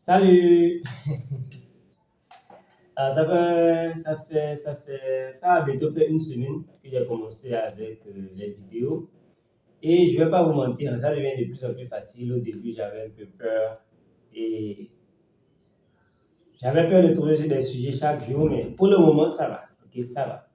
Salut! Alors, ça a bientôt fait une semaine que j'ai commencé avec les vidéos. Et je ne vais pas vous mentir, ça devient de plus en plus facile. Au début, j'avais un peu peur. Et j'avais peur de trouver des sujets chaque jour, mais pour le moment, ça va. Ok, ça va.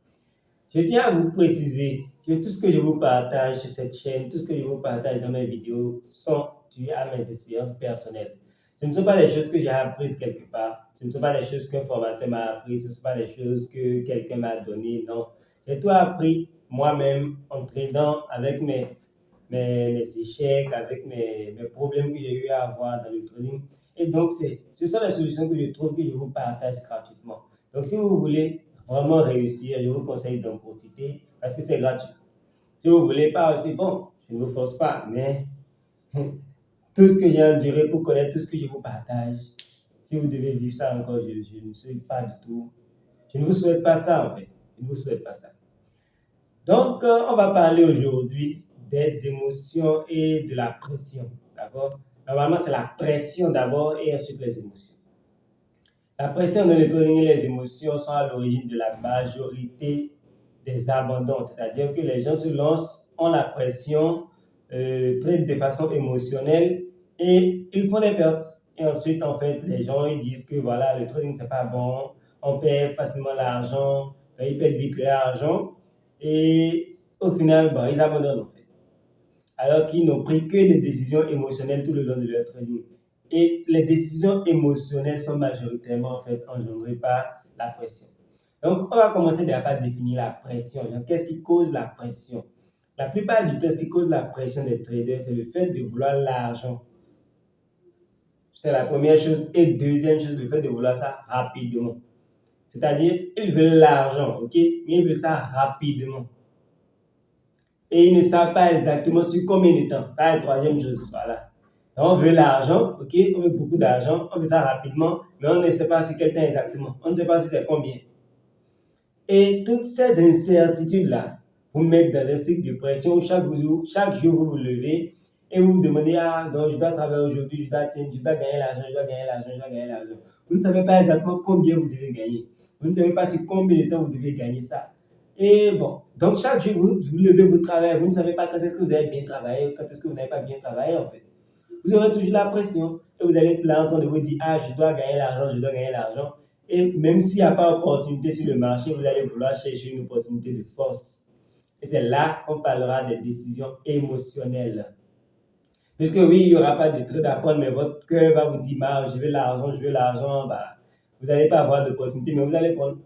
Je tiens à vous préciser que tout ce que je vous partage sur cette chaîne, tout ce que je vous partage dans mes vidéos sont dues à mes expériences personnelles. Ce ne sont pas des choses que j'ai apprises quelque part. Ce ne sont pas des choses qu'un formateur m'a appris. Ce ne sont pas des choses que quelqu'un m'a données. Non. J'ai tout appris moi-même en tradant avec mes échecs, avec mes problèmes que j'ai eu à avoir dans le trading. Et donc, ce sont les solutions que je trouve que je vous partage gratuitement. Donc, si vous voulez vraiment réussir, je vous conseille d'en profiter parce que c'est gratuit. Si vous ne voulez pas aussi, bon, je ne vous force pas, mais tout ce que j'ai enduré pour connaître tout ce que je vous partage, si vous devez vivre ça encore, je ne suis pas du tout. Je ne vous souhaite pas ça en fait. Je ne vous souhaite pas ça. Donc, on va parler aujourd'hui des émotions et de la pression. D'accord? Normalement, c'est la pression d'abord et ensuite les émotions. La pression dans le trading et les émotions sont à l'origine de la majorité des abandons. C'est-à-dire que les gens se lancent, ont la pression, traitent de façon émotionnelle et ils font des pertes. Et ensuite, en fait, les gens ils disent que voilà, le trading, c'est pas bon, on perd facilement l'argent, ils perdent vite l'argent. Et au final, bon, ils abandonnent en fait. Alors qu'ils n'ont pris que des décisions émotionnelles tout le long de leur trading. Et les décisions émotionnelles sont majoritairement en fait engendrées par la pression. Donc, on va commencer déjà par définir la pression. Qu'est-ce qui cause la pression? La plupart du temps, ce qui cause la pression des traders, c'est le fait de vouloir l'argent. C'est la première chose. Et deuxième chose, le fait de vouloir ça rapidement. C'est-à-dire, ils veulent l'argent, ok? Mais ils veulent ça rapidement. Et ils ne savent pas exactement sur combien de temps. Ça, c'est la troisième chose. Voilà. Donc, on veut l'argent, ok? On veut beaucoup d'argent, on veut ça rapidement, mais on ne sait pas sur quel temps exactement. On ne sait pas si c'est combien. Et toutes ces incertitudes-là vous mettent dans un cycle de pression où chaque jour vous vous levez et vous vous demandez, ah, donc je dois travailler aujourd'hui, je dois gagner l'argent, je dois gagner l'argent, je dois gagner l'argent. Vous ne savez pas exactement combien vous devez gagner. Vous ne savez pas sur combien de temps vous devez gagner ça. Et bon, donc chaque jour, vous levez, vous travaillez, vous ne savez pas quand est-ce que vous avez bien travaillé, quand est-ce que vous n'avez pas bien travaillé en fait. Vous aurez toujours la pression et vous allez être là en train de vous dire, ah, je dois gagner l'argent, je dois gagner l'argent. Et même s'il n'y a pas d'opportunité sur le marché, vous allez vouloir chercher une opportunité de force. Et c'est là qu'on parlera des décisions émotionnelles. Puisque oui, il n'y aura pas de trade à prendre, mais votre cœur va vous dire, bah, je veux l'argent, bah, vous n'allez pas avoir d'opportunité, mais vous allez prendre.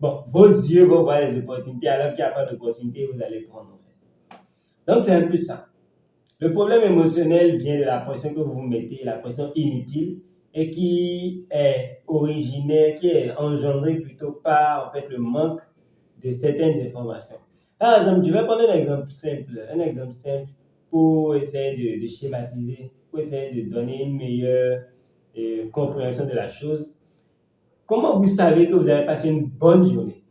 Bon, vos yeux vont voir les opportunités, alors qu'il n'y a pas d'opportunité, vous allez prendre. En fait. Donc, c'est un peu ça. Le problème émotionnel vient de la pression que vous vous mettez, la pression inutile, et qui est originaire, qui est engendrée plutôt par en fait, le manque de certaines informations. Par exemple, je vais prendre un exemple simple pour essayer de schématiser, pour essayer de donner une meilleure compréhension de la chose. Comment vous savez que vous avez passé une bonne journée?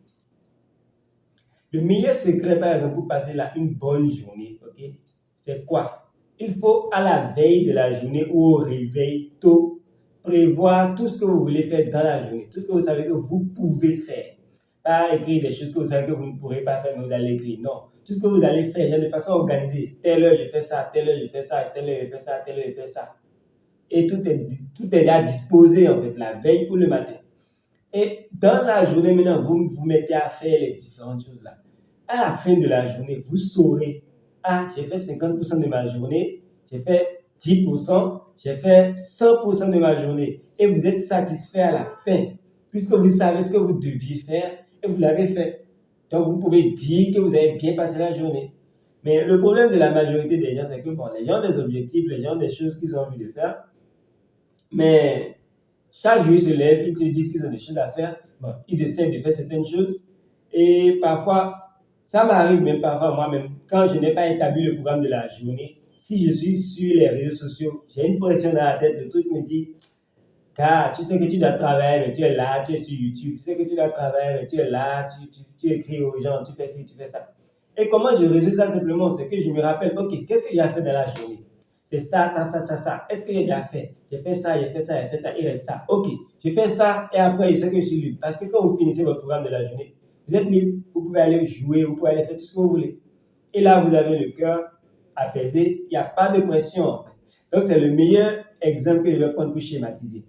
Le meilleur secret, par exemple, pour passer une bonne journée, ok, c'est quoi? Il faut, à la veille de la journée ou au réveil tôt, prévoir tout ce que vous voulez faire dans la journée, tout ce que vous savez que vous pouvez faire. Pas écrire des choses que vous savez que vous ne pourrez pas faire, mais vous allez écrire. Non, tout ce que vous allez faire de façon organisée. Telle heure, je fais ça, telle heure, je fais ça, telle heure, je fais ça, telle heure, je fais ça. Et tout est déjà disposé, en fait, la veille ou le matin. Et dans la journée, maintenant, vous vous mettez à faire les différentes choses là. À la fin de la journée, vous saurez, ah, j'ai fait 50% de ma journée, j'ai fait 10%, j'ai fait 100% de ma journée. Et vous êtes satisfait à la fin, puisque vous savez ce que vous deviez faire et vous l'avez fait. Donc, vous pouvez dire que vous avez bien passé la journée. Mais le problème de la majorité des gens, c'est que bon, les gens ont des objectifs, les gens ont des choses qu'ils ont envie de faire. Mais chaque jour, ils se lèvent, ils se disent qu'ils ont des choses à faire. Bon, ils essaient de faire certaines choses. Et parfois, ça m'arrive même parfois moi-même, quand je n'ai pas établi le programme de la journée, si je suis sur les réseaux sociaux, j'ai une pression dans la tête, le truc me dit, car tu sais que tu dois travailler, mais tu es là, tu es sur YouTube, tu sais que tu dois travailler, mais tu es là, tu écris aux gens, tu fais ci, tu fais ça. Et comment je résous ça simplement? C'est que je me rappelle, ok, qu'est-ce que j'ai à faire dans la journée? c'est ça, ça, ça, ça, ça. Est-ce que j'ai déjà fait? J'ai fait ça, j'ai fait ça, j'ai fait ça, il reste ça. Ok, je fais ça et après, je sais que je suis libre. Parce que quand vous finissez votre programme de la journée, vous êtes libre, vous pouvez aller jouer, vous pouvez aller faire tout ce que vous voulez. Et là, vous avez le cœur apaisé, il n'y a pas de pression en fait. Donc, c'est le meilleur exemple que je vais prendre pour schématiser.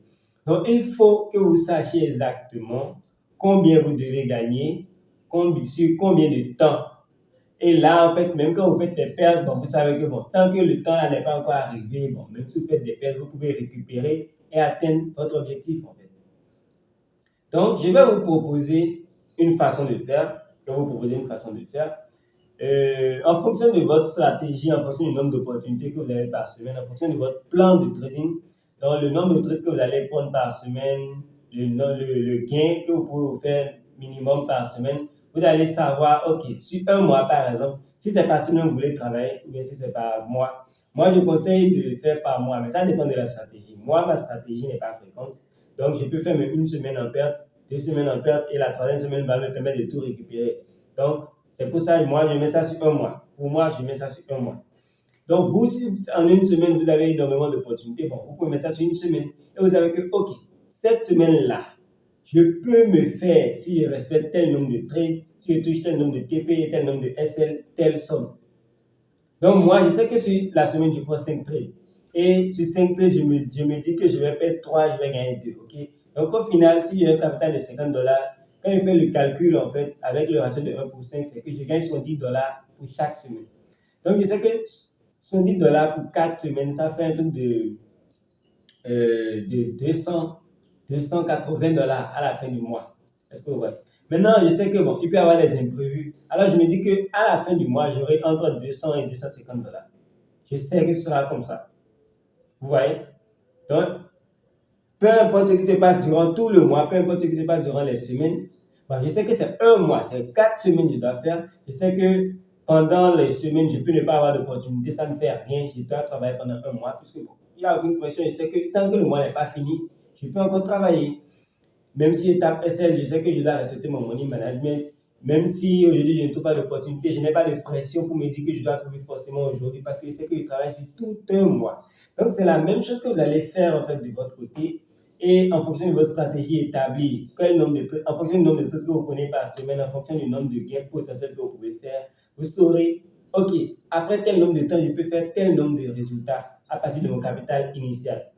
Donc, il faut que vous sachiez exactement combien vous devez gagner, sur combien de temps. Et là, en fait, même quand vous faites les pertes, bon, vous savez que bon, tant que le temps n'est pas encore arrivé, bon, même si vous faites des pertes, vous pouvez récupérer et atteindre votre objectif, en fait. Donc, je vais vous proposer une façon de faire. Je vais vous proposer une façon de faire. En fonction de votre stratégie, en fonction du nombre d'opportunités que vous avez par semaine, en fonction de votre plan de trading, donc le nombre de trades que vous allez prendre par semaine, le gain que vous pouvez vous faire minimum par semaine, vous allez savoir, ok, sur un mois par exemple, si c'est par semaine que vous voulez travailler, ou bien si c'est par mois. Moi, je conseille de faire par mois, mais ça dépend de la stratégie. Moi, ma stratégie n'est pas fréquente, donc je peux faire même une semaine en perte, 2 semaines en perte, et la troisième semaine va me permettre de tout récupérer. Donc, c'est pour ça que moi, je mets ça sur un mois. Pour moi, je mets ça sur un mois. Donc, vous, si en une semaine, vous avez énormément d'opportunités, bon, vous pouvez mettre ça sur une semaine. Et vous savez que, ok, cette semaine-là, je peux me faire, si je respecte tel nombre de trades, si je touche tel nombre de TP, tel nombre de SL, telle somme. Donc, moi, je sais que sur la semaine, je prends 5 trades. Et sur 5 trades, je me dis que je vais perdre 3, je vais gagner 2. Ok? Donc, au final, si j'ai un capital de $50, quand je fais le calcul, en fait, avec le ratio de 1 pour 5, c'est que je gagne $70 pour chaque semaine. Donc, je sais que $70 pour 4 semaines, ça fait un truc de 280 dollars à la fin du mois. Est-ce que vous voyez? Maintenant, je sais que bon, il peut y avoir des imprévus. Alors, je me dis que à la fin du mois, j'aurai entre 200 et 250 dollars. Je sais que ce sera comme ça. Vous voyez? Donc, peu importe ce qui se passe durant tout le mois, peu importe ce qui se passe durant les semaines, bon, je sais que c'est un mois, c'est 4 semaines que je dois faire. Je sais que pendant les semaines, je peux ne pas avoir d'opportunité, ça ne fait rien. Je dois travailler pendant un mois, puisque bon, il n'y a aucune pression. Je sais que tant que le mois n'est pas fini, je peux encore travailler. Même si je tape SL, je sais que je dois respecter mon money management. Même si aujourd'hui je ne trouve pas d'opportunité, je n'ai pas de pression pour me dire que je dois trouver forcément aujourd'hui parce que je sais que je travaille sur tout un mois. Donc c'est la même chose que vous allez faire en fait de votre côté. Et en fonction de votre stratégie établie, en fonction du nombre de trucs que vous prenez par semaine, en fonction du nombre de gains potentiels que vous pouvez faire, vous saurez, ok, après tel nombre de temps, je peux faire tel nombre de résultats à partir de mon capital initial.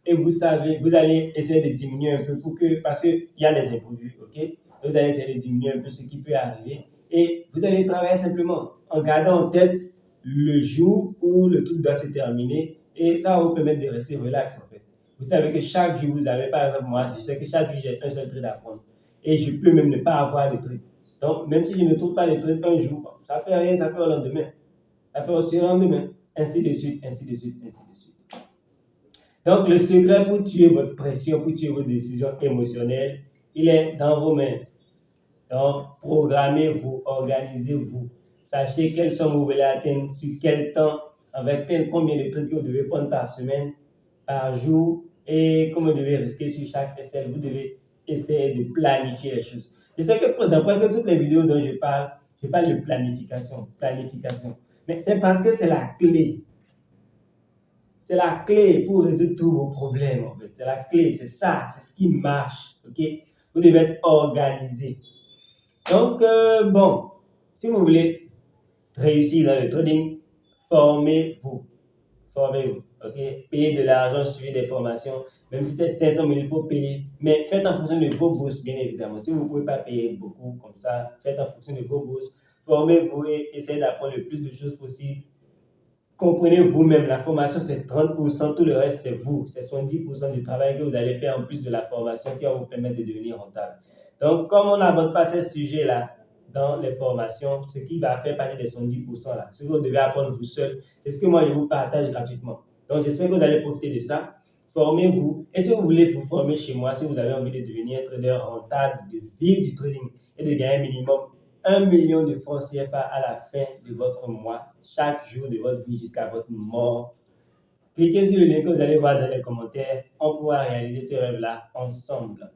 Et vous savez, vous allez essayer de diminuer un peu parce qu'il y a des imprévus, ok? Vous allez essayer de diminuer un peu ce qui peut arriver et vous allez travailler simplement en gardant en tête le jour où le truc doit se terminer et ça va vous permettre de rester relax en fait. Vous savez que chaque jour, vous avez, par exemple, moi, je sais que chaque jour, j'ai un seul trade à prendre et je peux même ne pas avoir de trade. Donc, même si je ne trouve pas de trade un jour, ça ne fait rien, ça fait au lendemain. Ça fait aussi au lendemain, ainsi de suite, ainsi de suite, ainsi de suite. Donc, le secret pour tuer votre pression, pour tuer vos décisions émotionnelles, il est dans vos mains. Donc, programmez-vous, organisez-vous. Sachez quelle somme vous voulez atteindre, sur quel temps, avec combien de trucs que vous devez prendre par semaine, par jour, et comment vous devez rester sur chaque SL. Vous devez essayer de planifier les choses. Je sais que dans presque toutes les vidéos dont je parle de planification. Mais c'est parce que c'est la clé. C'est la clé pour résoudre tous vos problèmes, en fait. C'est la clé, c'est ça, c'est ce qui marche, ok? Vous devez être organisé. Donc, bon, si vous voulez réussir dans le trading, formez-vous. Formez-vous, ok? Payez de l'argent, suivez des formations. Même si c'est 500 000, il faut payer. Mais faites en fonction de vos bourses, bien évidemment. Si vous ne pouvez pas payer beaucoup comme ça, faites en fonction de vos bourses. Formez-vous et essayez d'apprendre le plus de choses possible. Comprenez vous-même, la formation c'est 30%, tout le reste c'est vous. C'est 70% du travail que vous allez faire en plus de la formation qui va vous permettre de devenir rentable. Donc, comme on n'aborde pas ces sujets-là dans les formations, ce qui va faire partie des 70% là, ce que vous devez apprendre vous seul, c'est ce que moi je vous partage gratuitement. Donc, j'espère que vous allez profiter de ça. Formez-vous. Et si vous voulez vous former chez moi, si vous avez envie de devenir un trader rentable, de vivre du trading et de gagner minimum 1 million de francs CFA à la fin de votre mois, chaque jour de votre vie jusqu'à votre mort. Cliquez sur le lien que vous allez voir dans les commentaires. On pourra réaliser ce rêve-là ensemble.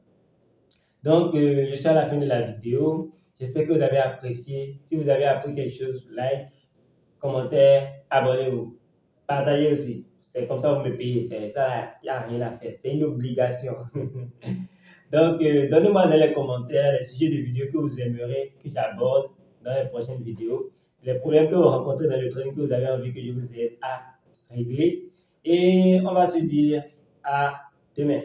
Donc, je suis à la fin de la vidéo. J'espère que vous avez apprécié. Si vous avez appris quelque chose, like, commentaire, abonnez-vous. Partagez aussi. c'est comme ça que vous me payez. C'est ça, il n'y a rien à faire. C'est une obligation. Donc, donnez-moi dans les commentaires les sujets de vidéos que vous aimeriez que j'aborde dans les prochaines vidéos, les problèmes que vous rencontrez dans le trading que vous avez envie que je vous aide à régler. Et on va se dire à demain.